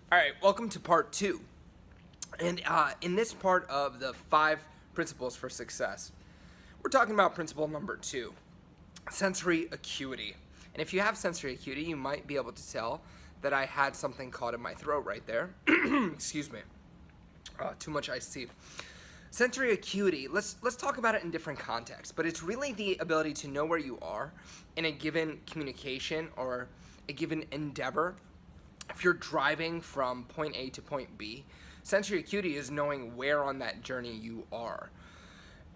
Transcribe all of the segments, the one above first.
All right, welcome to part two. And in this part of the 5 principles for success, we're talking about principle number 2, sensory acuity. And if you have sensory acuity, you might be able to tell that I had something caught in my throat right there. Excuse me. Too much iced tea. Sensory acuity, let's talk about it in different contexts, but it's really the ability to know where you are in a given communication or a given endeavor. If you're driving from point A to point B, sensory acuity is knowing where on that journey you are.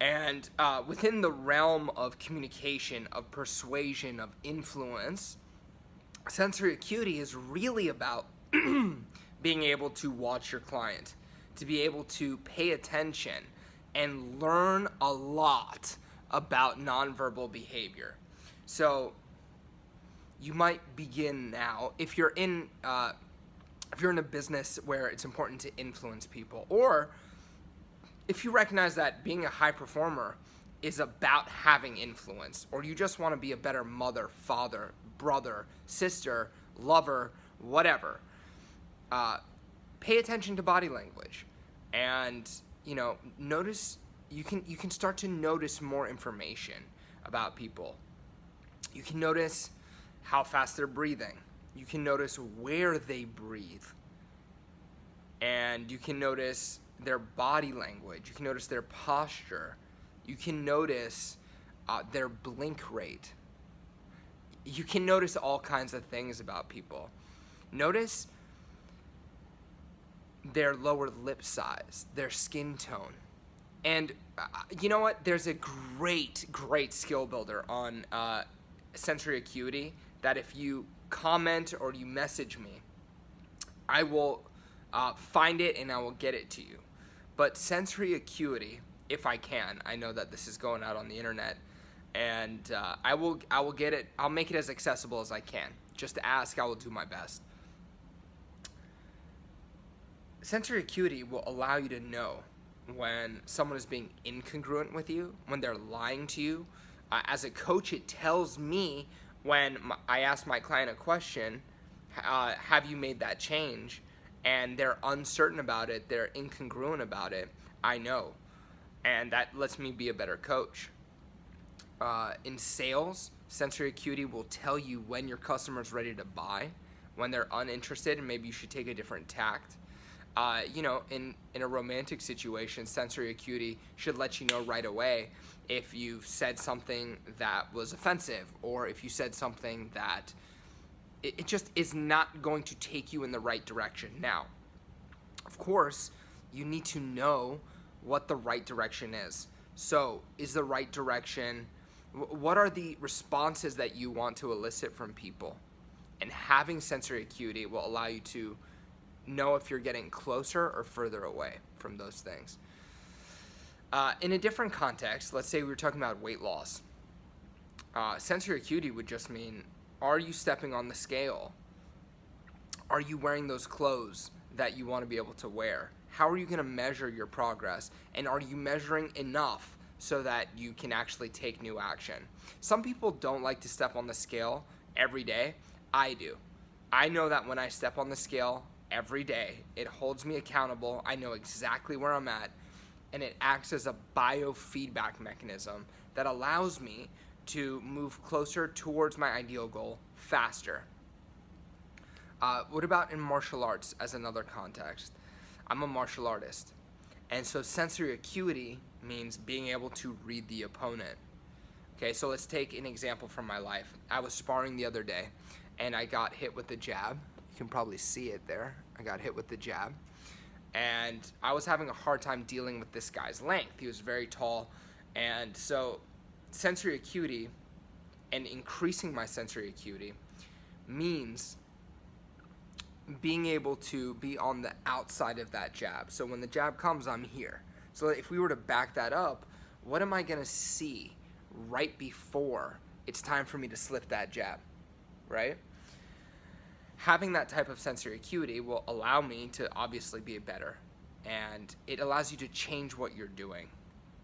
And within the realm of communication, of persuasion, of influence, sensory acuity is really about being able to watch your client, to be able to pay attention and learn a lot about nonverbal behavior. So you might begin now if you're in a business where it's important to influence people, or if you recognize that being a high performer is about having influence, or you just want to be a better mother, father, brother, sister, lover, whatever. Pay attention to body language, and notice you can start to notice more information about people. You can notice how fast they're breathing. You can notice where they breathe. And you can notice their body language. You can notice their posture. You can notice their blink rate. You can notice all kinds of things about people. Notice their lower lip size, their skin tone. And you know what? There's a great skill builder on sensory acuity that if you comment or you message me, I will find it and I will get it to you. But sensory acuity, if I can, I know that this is going out on the internet, and I will get it. I'll make it as accessible as I can. Just ask, I will do my best. Sensory acuity will allow you to know when someone is being incongruent with you, when they're lying to you. As a coach, it tells me when I ask my client a question, have you made that change? And they're uncertain about it, they're incongruent about it, I know. And that lets me be a better coach. In sales, sensory acuity will tell you when your customer's ready to buy, when they're uninterested, and maybe you should take a different tact. In a romantic situation, sensory acuity should let you know right away if you've said something that was offensive, or if you said something that it just is not going to take you in the right direction. Now, of course, you need to know what the right direction is. So, is the right direction, what are the responses that you want to elicit from people? And having sensory acuity will allow you to know if you're getting closer or further away from those things. In a different context, let's say we were talking about weight loss. Sensory acuity would just mean, are you stepping on the scale? Are you wearing those clothes that you want to be able to wear? How are you going to measure your progress? And are you measuring enough so that you can actually take new action? Some people don't like to step on the scale every day. I do. I know that when I step on the scale every day, it holds me accountable. I know exactly where I'm at, and it acts as a biofeedback mechanism that allows me to move closer towards my ideal goal faster. What about in martial arts as another context? I'm a martial artist, and so sensory acuity means being able to read the opponent. Okay, so let's take an example from my life. I was sparring the other day, and I got hit with the jab. You can probably see it there. I got hit with the jab, and I was having a hard time dealing with this guy's length. He was very tall, and so sensory acuity and increasing my sensory acuity means being able to be on the outside of that jab. So when the jab comes, I'm here. So if we were to back that up, what am I going to see right before it's time for me to slip that jab, right? Having that type of sensory acuity will allow me to obviously be better, and it allows you to change what you're doing.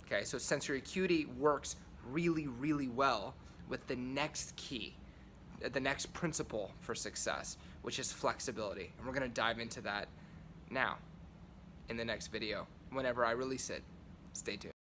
Okay, so sensory acuity works really well with the next key, the next principle for success, which is flexibility. And we're going to dive into that now in the next video whenever I release it. Stay tuned.